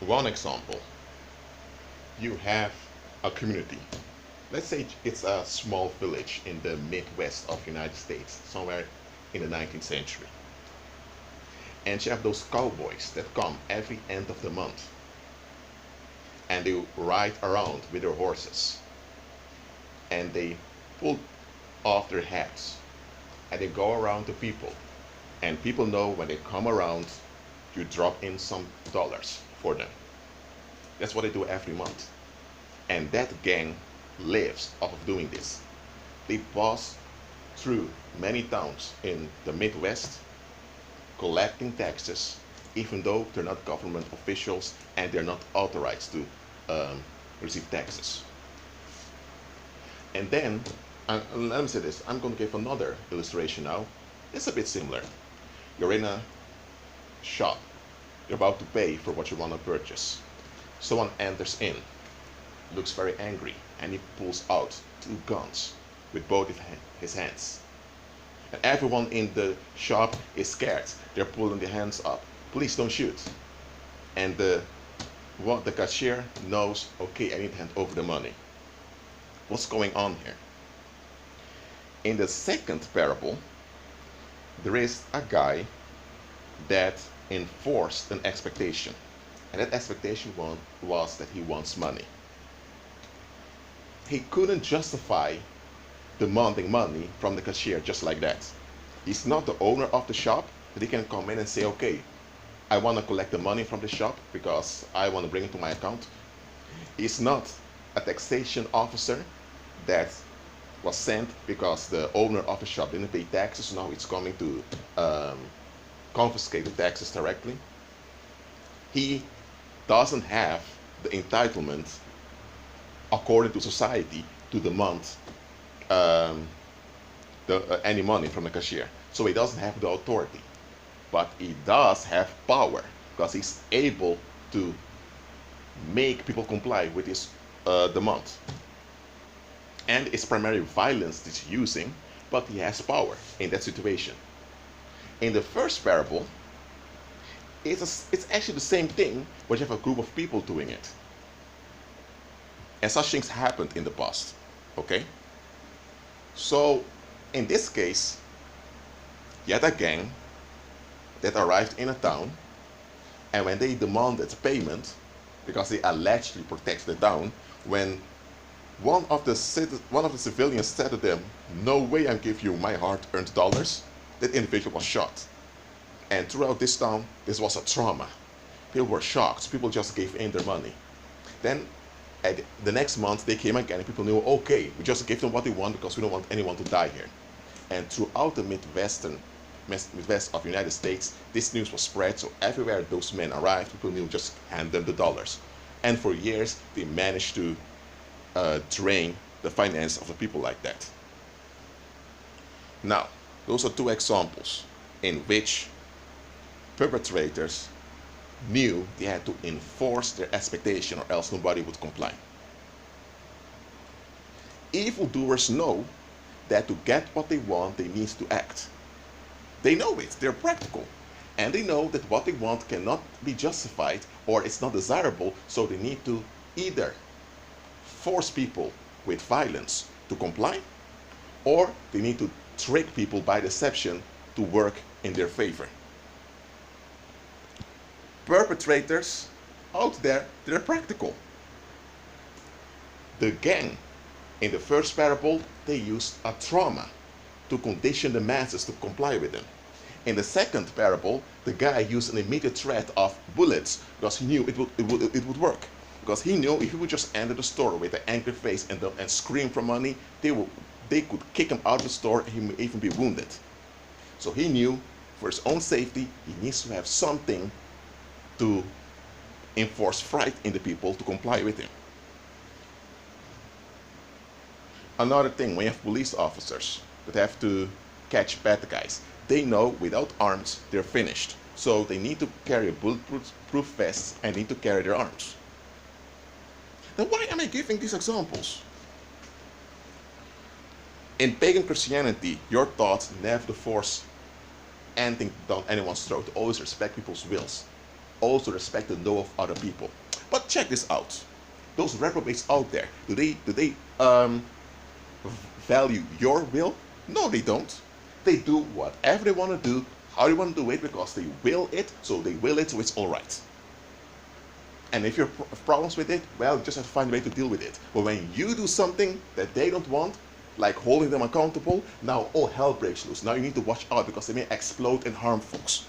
One example, you have a community. Let's say it's a small village in the Midwest of the United States, somewhere in the 19th century. And you have those cowboys that come every end of the month and they ride around with their horses and they pull off their hats and they go around to people. And people know when they come around, you drop in some dollars for them. That's what they do every month. And that gang lives off of doing this. They pass through many towns in the Midwest collecting taxes, even though they're not government officials and they're not authorized to receive taxes. And then, let me say this, I'm going to give another illustration now. It's a bit similar. You're in a shop. You're about to pay for what you want to purchase. Someone enters in, looks very angry, and he pulls out two guns with both of his hands. And everyone in the shop is scared. They're pulling their hands up. Please don't shoot. And the cashier knows, okay, I need to hand over the money. What's going on here? In the second parable, there is a guy that enforced an expectation. And that expectation was that he wants money. He couldn't justify demanding money from the cashier just like that. He's not the owner of the shop, but he can come in and say, okay, I want to collect the money from the shop because I want to bring it to my account. He's not a taxation officer that was sent because the owner of the shop didn't pay taxes. Now it's coming to confiscate the taxes directly. He doesn't have the entitlement, according to society, to demand any money from the cashier. So he doesn't have the authority. But he does have power because he's able to make people comply with his demand. And it's primarily violence that he's using, but he has power in that situation. In the first parable, it's actually the same thing, but you have a group of people doing it. And such things happened in the past. Okay? So, in this case, you had a gang that arrived in a town, and when they demanded payment, because they allegedly protect the town, when one of the civilians said to them, "No way I'm giving you my hard-earned dollars," that individual was shot. And throughout this town, this was a trauma. People were shocked. People just gave in their money. Then, at the next month, they came again, and people knew, okay, we just gave them what they want because we don't want anyone to die here. And throughout the Midwest of the United States, this news was spread, so everywhere those men arrived, people knew just hand them the dollars. And for years, they managed to drain the finance of the people like that. Now, those are two examples in which perpetrators knew they had to enforce their expectation or else nobody would comply. Evildoers know that to get what they want, they need to act. They know it, they're practical. And they know that what they want cannot be justified or it's not desirable, so they need to either force people with violence to comply, or they need to trick people by deception to work in their favor. Perpetrators out there, they're practical. The gang in the first parable, they used a trauma to condition the masses to comply with them. In the second parable, the guy used an immediate threat of bullets because he knew it would work. Because he knew if he would just enter the store with an angry face and scream for money, they could kick him out of the store and he may even be wounded. So he knew for his own safety, he needs to have something to enforce fright in the people to comply with him. Another thing, when you have police officers that have to catch bad guys, they know without arms they're finished. So they need to carry a bulletproof vest and need to carry their arms. Now why am I giving these examples? In pagan Christianity, you're taught never to force anything down anyone's throat, to always respect people's wills. also respect the know of other people. But check this out. Those reprobates out there, do they value your will? No, they don't. They do whatever they want to do, how they want to do it, because they will it, so they will it, so it's all right. And if you have problems with it, well, you just have to find a way to deal with it. But when you do something that they don't want, like holding them accountable, now all hell breaks loose. Now you need to watch out because they may explode and harm folks.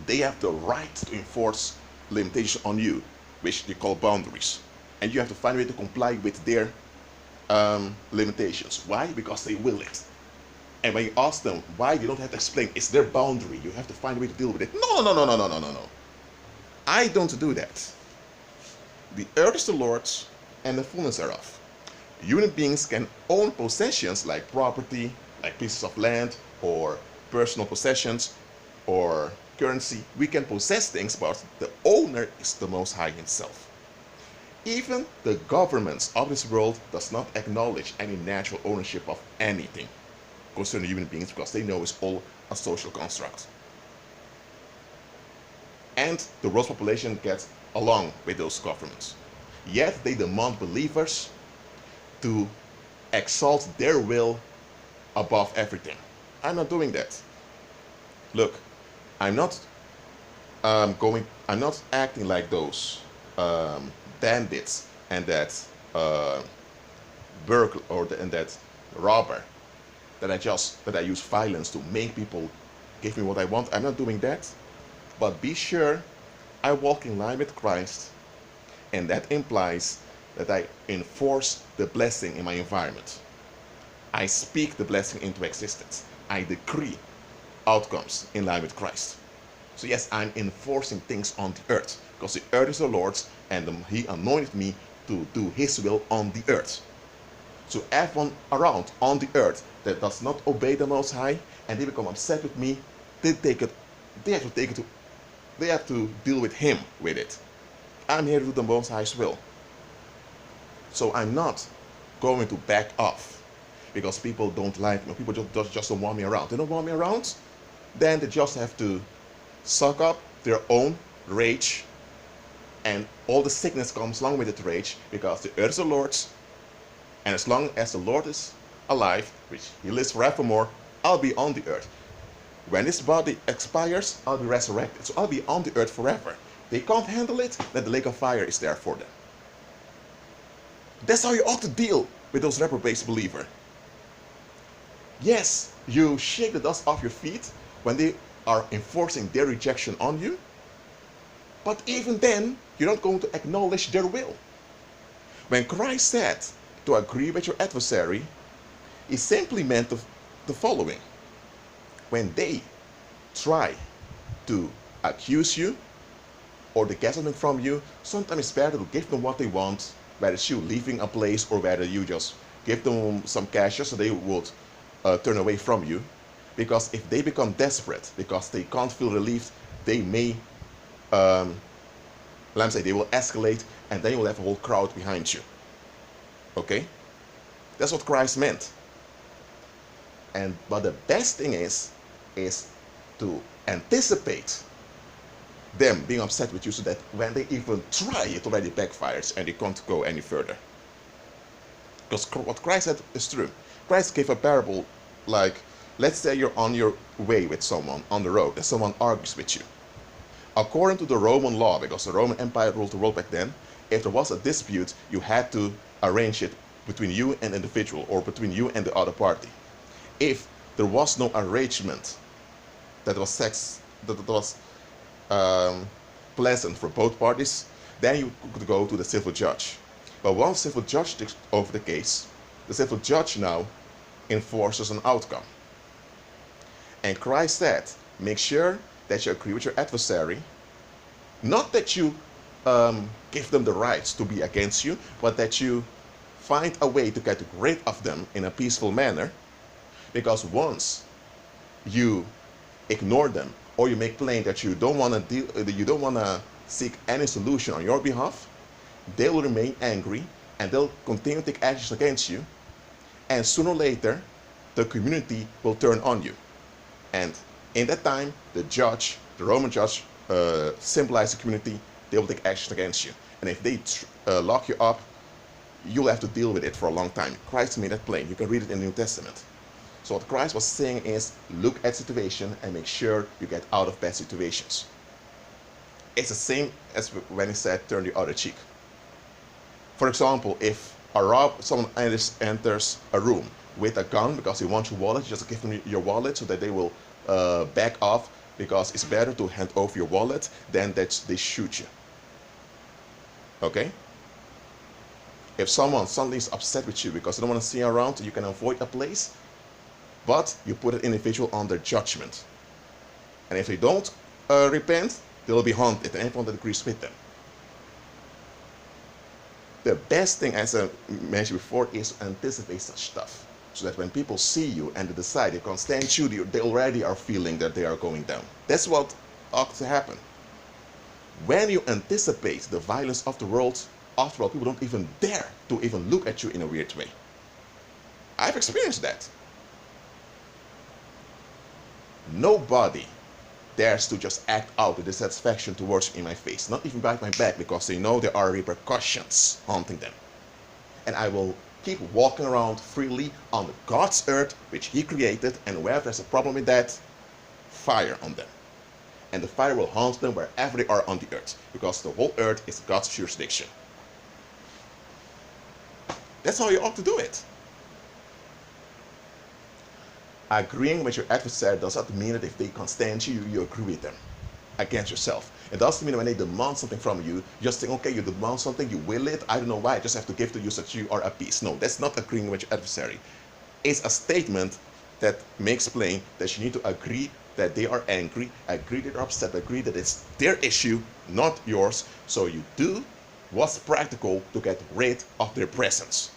They have the right to enforce limitations on you, which they call boundaries. And you have to find a way to comply with their limitations. Why? Because they will it. And when you ask them why, you don't have to explain. It's their boundary. You have to find a way to deal with it. No, no, no, no, no, no, no, no. I don't do that. The earth is the Lord's and the fullness thereof. Human beings can own possessions like property, like pieces of land, or personal possessions, or currency. We can possess things, but the owner is the Most High Himself. Even the governments of this world does not acknowledge any natural ownership of anything concerning human beings because they know it's all a social construct. And the world's population gets along with those governments. Yet they demand believers to exalt their will above everything. I'm not doing that. Look, I'm not acting like those bandits and that burglar and that robber that I use violence to make people give me what I want. I'm not doing that. But be sure I walk in line with Christ, and that implies that I enforce the blessing in my environment. I speak the blessing into existence. I decree outcomes in line with Christ. So yes, I'm enforcing things on the earth because the earth is the Lord's and He anointed me to do His will on the earth. So everyone around on the earth that does not obey the Most High and they become upset with me, they have to deal with Him with it. I'm here to do the Most High's will. So I'm not going to back off because people don't like me. People just don't want me around. They don't want me around, then they just have to suck up their own rage, and all the sickness comes along with the rage because the earth is the Lord's, and as long as the Lord is alive, which He lives forevermore, I'll be on the earth. When this body expires, I'll be resurrected. So I'll be on the earth forever. They can't handle it, then the lake of fire is there for them. That's how you ought to deal with those reprobate believers. Yes, you shake the dust off your feet when they are enforcing their rejection on you. But even then, you're not going to acknowledge their will. When Christ said to agree with your adversary, He simply meant the following. When they try to accuse you or to get something from you, sometimes it's better to give them what they want, whether it's you leaving a place or whether you just give them some cash just so they would turn away from you. Because if they become desperate because they can't feel relieved, they may, let me say, they will escalate and then you will have a whole crowd behind you. Okay? That's what Christ meant. But the best thing is to anticipate them being upset with you so that when they even try, it already backfires and they can't go any further. Because what Christ said is true. Christ gave a parable like, let's say you're on your way with someone on the road and someone argues with you. According to the Roman law, because the Roman Empire ruled the world back then, if there was a dispute, you had to arrange it between you and the individual or between you and the other party. If there was no arrangement that was pleasant for both parties, then you could go to the civil judge. But once the civil judge takes over the case, the civil judge now enforces an outcome. And Christ said, make sure that you agree with your adversary, not that you give them the rights to be against you, but that you find a way to get rid of them in a peaceful manner. Because once you ignore them or you make plain that you don't want to seek any solution on your behalf, they will remain angry and they'll continue to take actions against you. And sooner or later, the community will turn on you. And in that time, the Roman judge, symbolize the community, they will take action against you. And if they lock you up, you'll have to deal with it for a long time. Christ made that plain. You can read it in the New Testament. So what Christ was saying is, look at situation and make sure you get out of bad situations. It's the same as when he said, turn the other cheek. For example, if someone enters a room with a gun because he wants your wallet, you just give them your wallet so that they will back off, because it's better to hand over your wallet than that they shoot you. Okay? If someone suddenly is upset with you because they don't want to see you around, you can avoid a place, but you put an individual under judgment. And if they don't repent, they'll be haunted, and everyone that agrees with them. The best thing, as I mentioned before, is to anticipate such stuff, so that when people see you and they decide they can't stand you, they already are feeling that they are going down. That's what ought to happen. When you anticipate the violence of the world, after all, people don't even dare to even look at you in a weird way. I've experienced that. Nobody dares to just act out the dissatisfaction towards me in my face, not even behind my back, because they know there are repercussions haunting them. And I will keep walking around freely on God's earth, which He created, and wherever there's a problem with that, fire on them. And the fire will haunt them wherever they are on the earth, because the whole earth is God's jurisdiction. That's how you ought to do it. Agreeing with your adversary does not mean that if they can't stand you, you agree with them against yourself. It doesn't mean when they demand something from you, you just think, okay, you demand something, you will it, I don't know why, I just have to give to you so that you are at peace. No, that's not agreeing with your adversary. It's a statement that makes plain that you need to agree that they are angry, agree that they're upset, agree that it's their issue, not yours, so you do what's practical to get rid of their presence.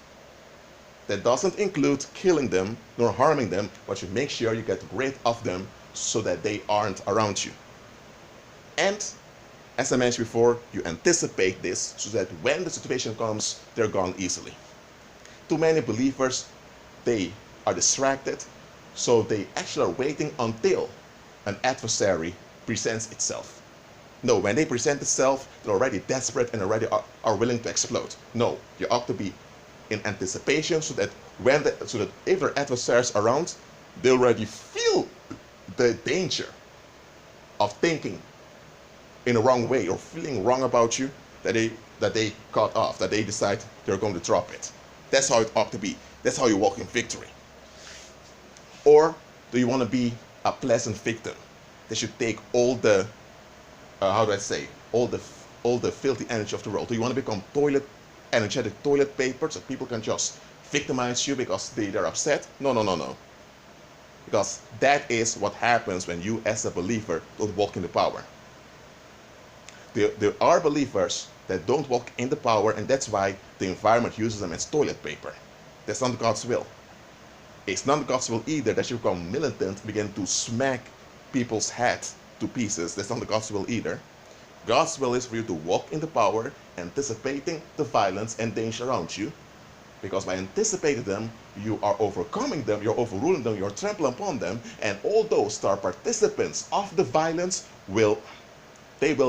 That doesn't include killing them nor harming them, but you make sure you get rid of them so that they aren't around you. And as I mentioned before, you anticipate this so that when the situation comes, they're gone easily. Too many believers, they are distracted, so they actually are waiting until an adversary presents itself. No, when they present itself, they're already desperate and already are willing to explode. No, you ought to be in anticipation so that if their adversaries are around, they already feel the danger of thinking in a wrong way or feeling wrong about you, that they cut off, that they decide they're going to drop it. That's how it ought to be. That's how you walk in victory. Or do you want to be a pleasant victim that should take all the all the filthy energy of the world? Do you want to become energetic toilet paper so people can just victimize you because they're upset? No. Because that is what happens when you as a believer don't walk in the power. There are believers that don't walk in the power, and that's why the environment uses them as toilet paper. That's not God's will. It's not God's will either that you become militant, begin to smack people's heads to pieces. That's not God's will either. God's will is for you to walk in the power, anticipating the violence and danger around you. Because by anticipating them, you are overcoming them, you're overruling them, you're trampling upon them, and all those that are participants of the violence will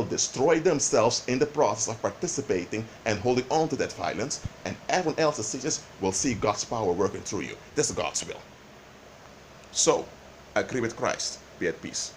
destroy themselves in the process of participating and holding on to that violence, and everyone else's citizens will see God's power working through you. This is God's will. So, agree with Christ. Be at peace.